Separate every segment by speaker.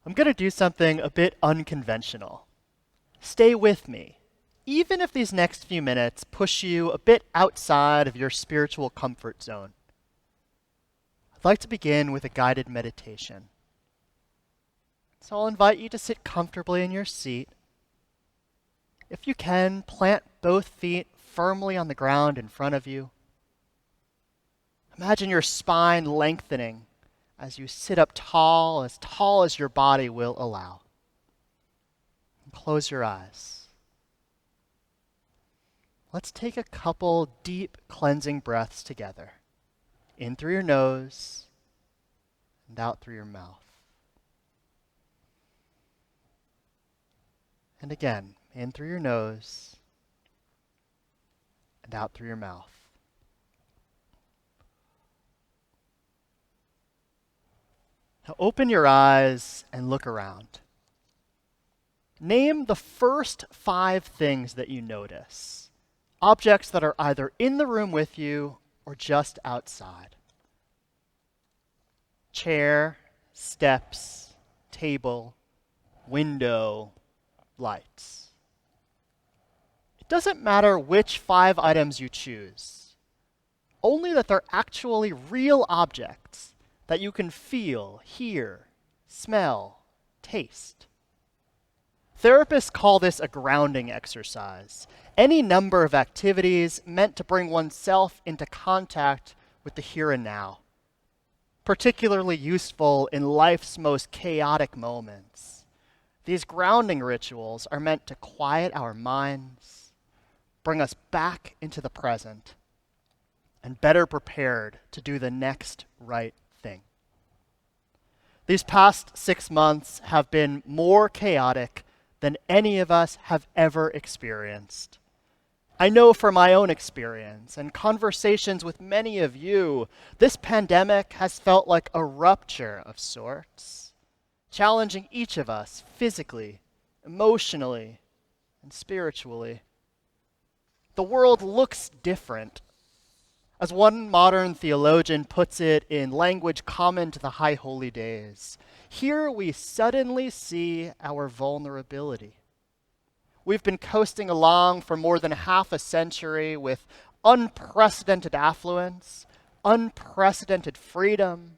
Speaker 1: I'm going to do something a bit unconventional. Stay with me, even if these next few minutes push you a bit outside of your spiritual comfort zone. I'd like to begin with a guided meditation. So I'll invite you to sit comfortably in your seat. If you can, plant both feet firmly on the ground in front of you. Imagine your spine lengthening as you sit up tall as your body will allow. And close your eyes. Let's take a couple deep cleansing breaths together. In through your nose and out through your mouth. And again, in through your nose and out through your mouth. Now open your eyes and look around. Name the first 5 things that you notice. Objects that are either in the room with you or just outside. Chair, steps, table, window, lights. It doesn't matter which 5 items you choose, only that they're actually real objects that you can feel, hear, smell, taste. Therapists call this a grounding exercise. Any number of activities meant to bring oneself into contact with the here and now. Particularly useful in life's most chaotic moments. These grounding rituals are meant to quiet our minds, bring us back into the present, and better prepared to do the next right thing. These past 6 months have been more chaotic than any of us have ever experienced. I know from my own experience and conversations with many of you, this pandemic has felt like a rupture of sorts, challenging each of us physically, emotionally, and spiritually. The world looks different. As one modern theologian puts it in language common to the High Holy Days, here we suddenly see our vulnerability. We've been coasting along for more than half a century with unprecedented affluence, unprecedented freedom,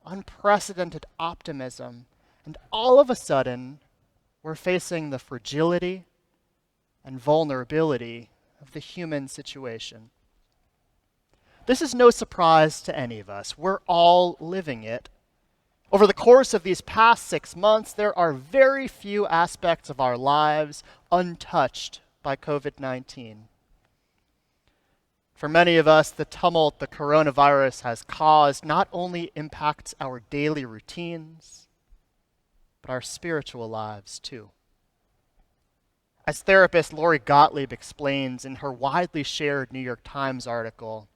Speaker 1: unprecedented optimism, and all of a sudden, we're facing the fragility and vulnerability of the human situation. This is no surprise to any of us. We're all living it. Over the course of these past 6 months, there are very few aspects of our lives untouched by COVID-19. For many of us, the tumult the coronavirus has caused not only impacts our daily routines, but our spiritual lives too. As therapist Lori Gottlieb explains in her widely shared New York Times article,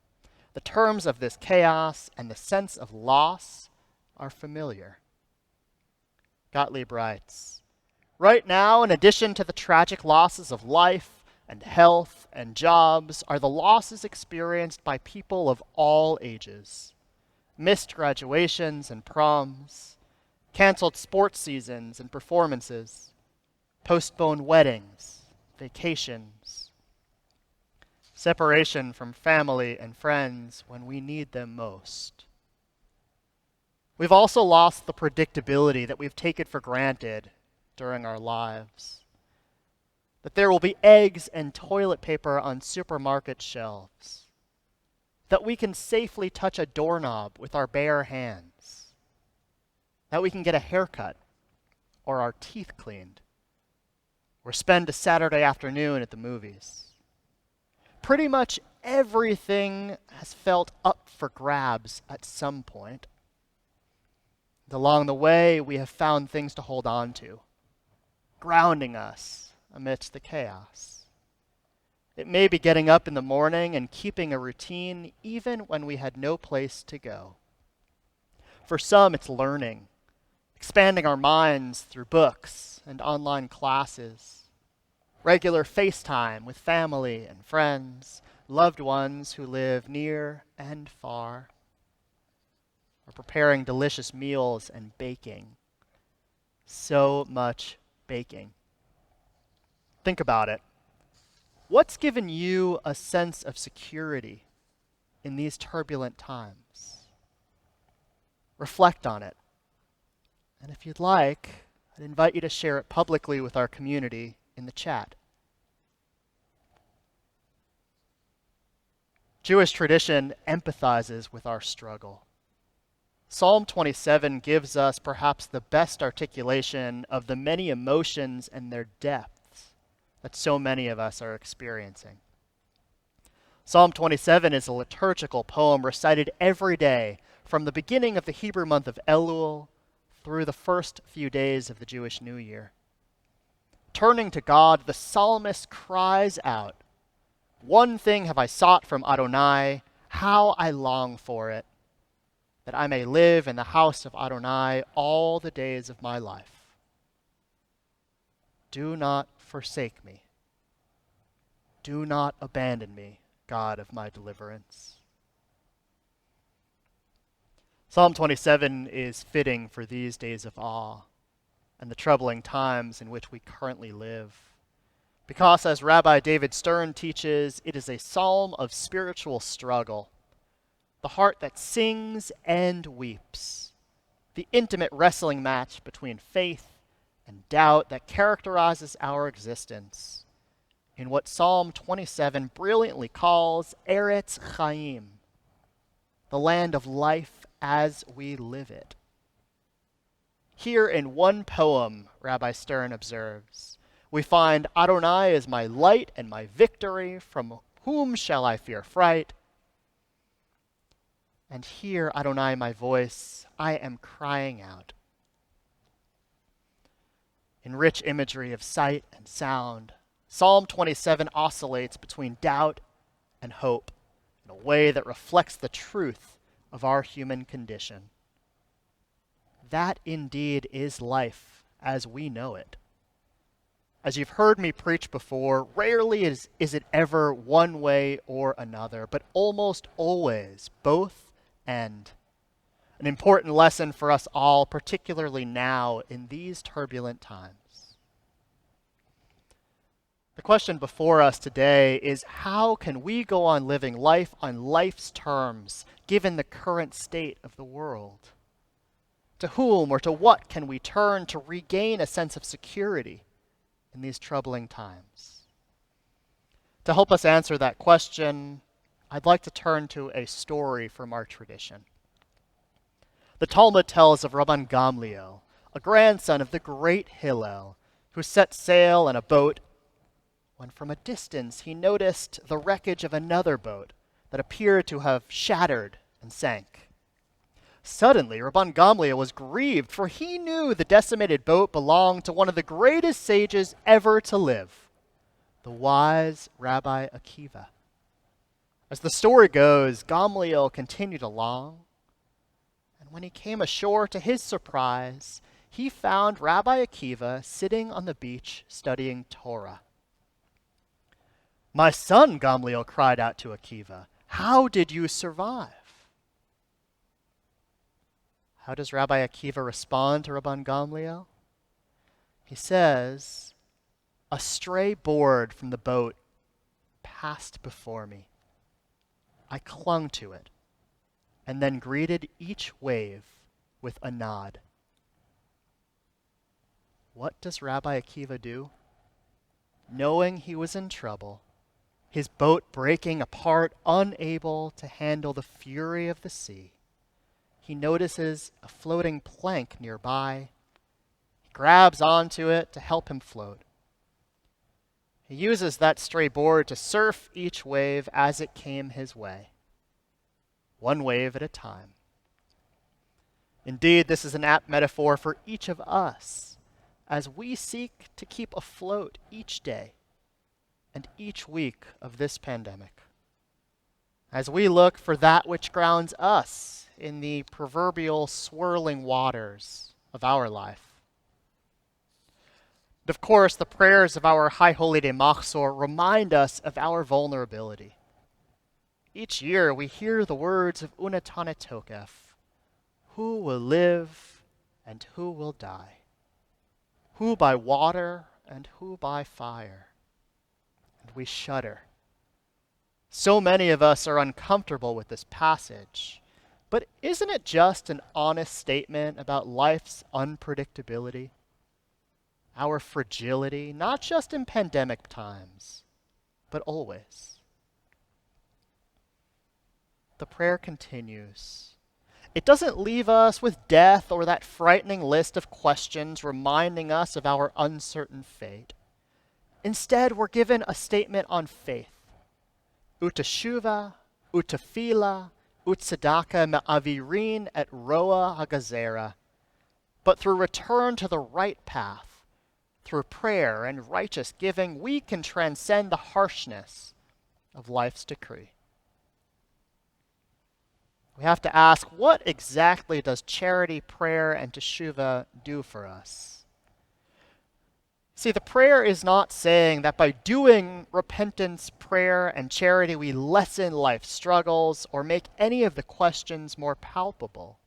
Speaker 1: the terms of this chaos and the sense of loss are familiar. Gottlieb writes, "Right now, in addition to the tragic losses of life and health and jobs, are the losses experienced by people of all ages. Missed graduations and proms, canceled sports seasons and performances, postponed weddings, vacations, separation from family and friends when we need them most. We've also lost the predictability that we've taken for granted during our lives. That there will be eggs and toilet paper on supermarket shelves. That we can safely touch a doorknob with our bare hands. That we can get a haircut or our teeth cleaned. Or spend a Saturday afternoon at the movies. Pretty much everything has felt up for grabs at some point. And along the way, we have found things to hold on to, grounding us amidst the chaos. It may be getting up in the morning and keeping a routine even when we had no place to go. For some, it's learning, expanding our minds through books and online classes, regular FaceTime with family and friends, loved ones who live near and far, or preparing delicious meals and baking, So much baking. Think about it. What's given you a sense of security in these turbulent times? Reflect on it. And if you'd like, I'd invite you to share it publicly with our community in the chat. Jewish tradition empathizes with our struggle. Psalm 27 gives us perhaps the best articulation of the many emotions and their depths that so many of us are experiencing. Psalm 27 is a liturgical poem recited every day from the beginning of the Hebrew month of Elul through the first few days of the Jewish New Year. Turning to God, the psalmist cries out, "One thing have I sought from Adonai, how I long for it, that I may live in the house of Adonai all the days of my life. Do not forsake me. Do not abandon me, God of my deliverance." Psalm 27 is fitting for these days of awe and the troubling times in which we currently live. Because, as Rabbi David Stern teaches, it is a psalm of spiritual struggle, the heart that sings and weeps, the intimate wrestling match between faith and doubt that characterizes our existence in what Psalm 27 brilliantly calls Eretz Chaim, the land of life as we live it. Here in one poem, Rabbi Stern observes, we find Adonai is my light and my victory, from whom shall I fear fright? And hear, Adonai, my voice, I am crying out. In rich imagery of sight and sound, Psalm 27 oscillates between doubt and hope in a way that reflects the truth of our human condition. That indeed is life as we know it. As you've heard me preach before, rarely is it ever one way or another, but almost always both and. An important lesson for us all, particularly now in these turbulent times. The question before us today is, how can we go on living life on life's terms, given the current state of the world? To whom or to what can we turn to regain a sense of security in these troubling times? To help us answer that question, I'd like to turn to a story from our tradition. The Talmud tells of Rabban Gamliel, a grandson of the great Hillel, who set sail in a boat when from a distance he noticed the wreckage of another boat that appeared to have shattered and sank. Suddenly, Rabban Gamliel was grieved, for he knew the decimated boat belonged to one of the greatest sages ever to live, the wise Rabbi Akiva. As the story goes, Gamliel continued along, and when he came ashore, to his surprise, he found Rabbi Akiva sitting on the beach studying Torah. "My son," Gamliel cried out to Akiva, "how did you survive?" How does Rabbi Akiva respond to Rabban Gamliel? He says, "A stray board from the boat passed before me. I clung to it and then greeted each wave with a nod." What does Rabbi Akiva do? Knowing he was in trouble, his boat breaking apart, unable to handle the fury of the sea, he notices a floating plank nearby. He grabs onto it to help him float. He uses that stray board to surf each wave as it came his way, one wave at a time. Indeed, this is an apt metaphor for each of us as we seek to keep afloat each day and each week of this pandemic, as we look for that which grounds us in the proverbial swirling waters of our life. But of course, the prayers of our High Holy Day Machzor remind us of our vulnerability. Each year we hear the words of Untitled Chapter, who will live and who will die. Who by water and who by fire? And we shudder. So many of us are uncomfortable with this passage, but isn't it just an honest statement about life's unpredictability? Our fragility, not just in pandemic times, but always. The prayer continues. It doesn't leave us with death or that frightening list of questions reminding us of our uncertain fate. Instead, we're given a statement on faith. Utashuva, utafila, utsadaka me'avirin et roa hagazera. But through return to the right path, through prayer and righteous giving, we can transcend the harshness of life's decree. We have to ask, what exactly does charity, prayer, and teshuva do for us? See, the prayer is not saying that by doing repentance, prayer, and charity, we lessen life's struggles or make any of the questions more palpable,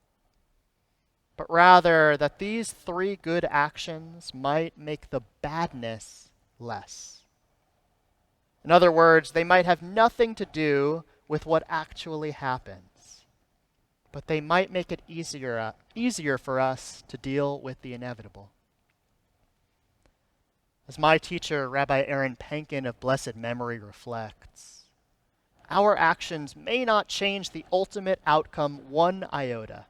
Speaker 1: but rather that these three good actions might make the badness less. In other words, they might have nothing to do with what actually happens, but they might make it easier for us to deal with the inevitable. As my teacher, Rabbi Aaron Pankin of blessed memory, reflects, our actions may not change the ultimate outcome one iota,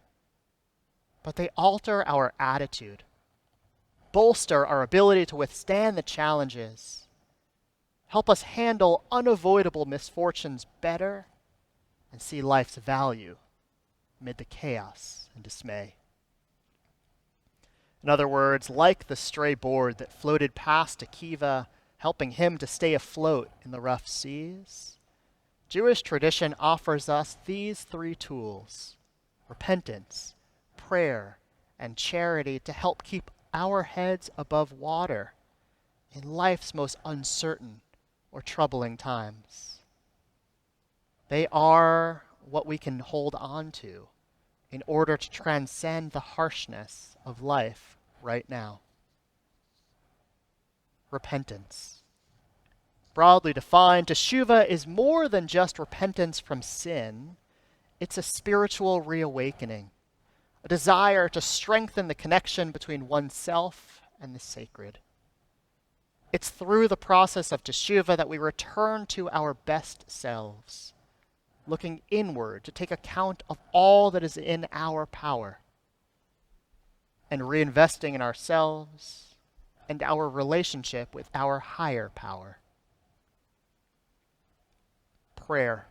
Speaker 1: but they alter our attitude, bolster our ability to withstand the challenges, help us handle unavoidable misfortunes better, and see life's value amid the chaos and dismay. In other words, like the stray board that floated past Akiva, helping him to stay afloat in the rough seas, Jewish tradition offers us these three tools: repentance, prayer, and charity to help keep our heads above water in life's most uncertain or troubling times. They are what we can hold on to in order to transcend the harshness of life right now. Repentance. Broadly defined, teshuva is more than just repentance from sin. It's a spiritual reawakening, a desire to strengthen the connection between oneself and the sacred. It's through the process of teshuva that we return to our best selves, looking inward to take account of all that is in our power, and reinvesting in ourselves and our relationship with our higher power. Prayer.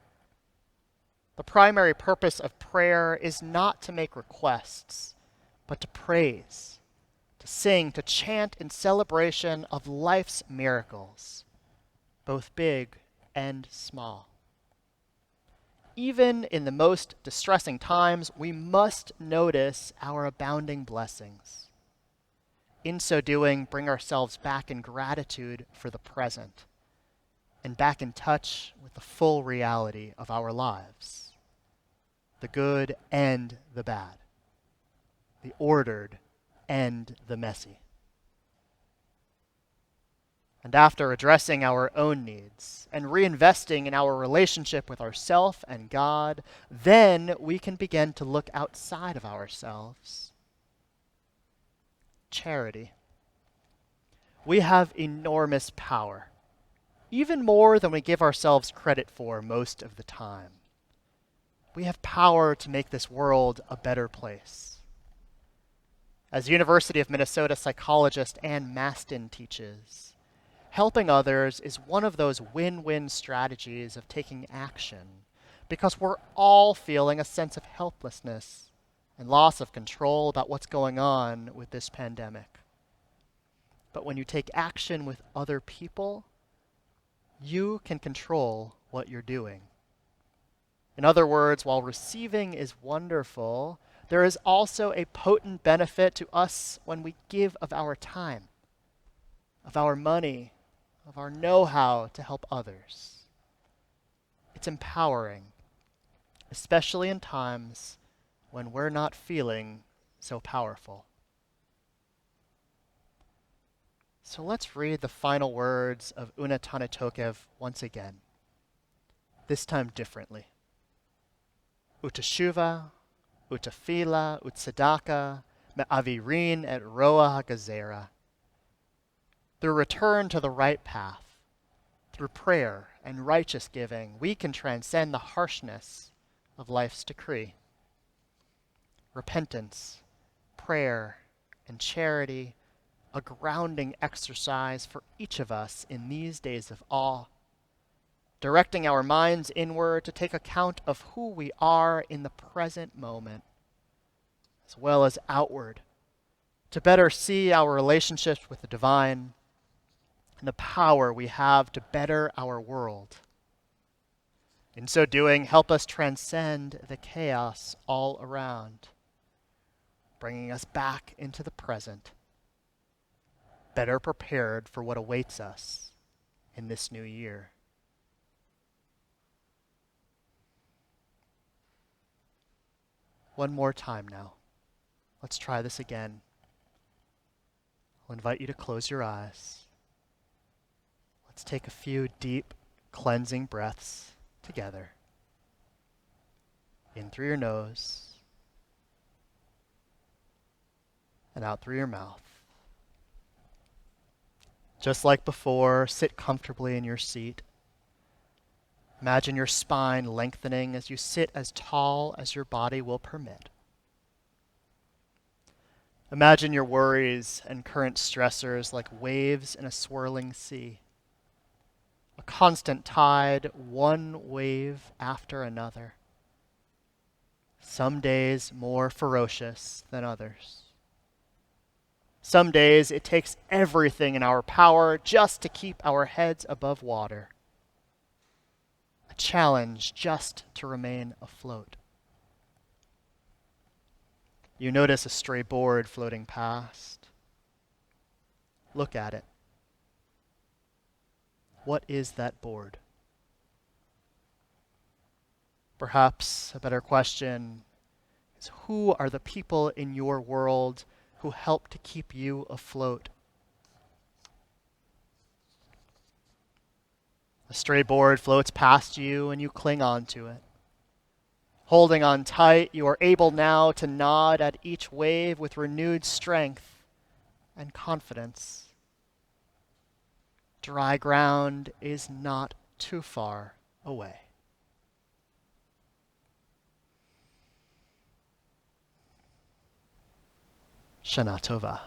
Speaker 1: The primary purpose of prayer is not to make requests, but to praise, to sing, to chant in celebration of life's miracles, both big and small. Even in the most distressing times, we must notice our abounding blessings. In so doing, bring ourselves back in gratitude for the present and back in touch with the full reality of our lives, the good and the bad, the ordered and the messy. And after addressing our own needs and reinvesting in our relationship with ourself and God, then we can begin to look outside of ourselves. Charity. We have enormous power, even more than we give ourselves credit for most of the time. We have power to make this world a better place. As University of Minnesota psychologist Ann Mastin teaches, helping others is one of those win-win strategies of taking action, because we're all feeling a sense of helplessness and loss of control about what's going on with this pandemic. But when you take action with other people, you can control what you're doing. In other words, while receiving is wonderful, there is also a potent benefit to us when we give of our time, of our money, of our know-how to help others. It's empowering, especially in times when we're not feeling so powerful. So let's read the final words of Untitled Chapter once again, this time differently. Utashuva, utafila, utsadaka, me'avirin et roa hagazera. Through return to the right path, through prayer and righteous giving, we can transcend the harshness of life's decree. Repentance, prayer, and charity, a grounding exercise for each of us in these days of awe, directing our minds inward to take account of who we are in the present moment, as well as outward, to better see our relationships with the divine and the power we have to better our world. In so doing, help us transcend the chaos all around, bringing us back into the present, better prepared for what awaits us in this new year. One more time now. Let's try this again. I'll invite you to close your eyes. Let's take a few deep, cleansing breaths together. In through your nose and out through your mouth. Just like before, sit comfortably in your seat. Imagine your spine lengthening as you sit as tall as your body will permit. Imagine your worries and current stressors like waves in a swirling sea. A constant tide, one wave after another. Some days more ferocious than others. Some days it takes everything in our power just to keep our heads above water. A challenge just to remain afloat. You notice a stray board floating past. Look at it. What is that board? Perhaps a better question is, who are the people in your world who help to keep you afloat? A stray board floats past you and you cling on to it. Holding on tight, you are able now to nod at each wave with renewed strength and confidence. Dry ground is not too far away. Shana Tova.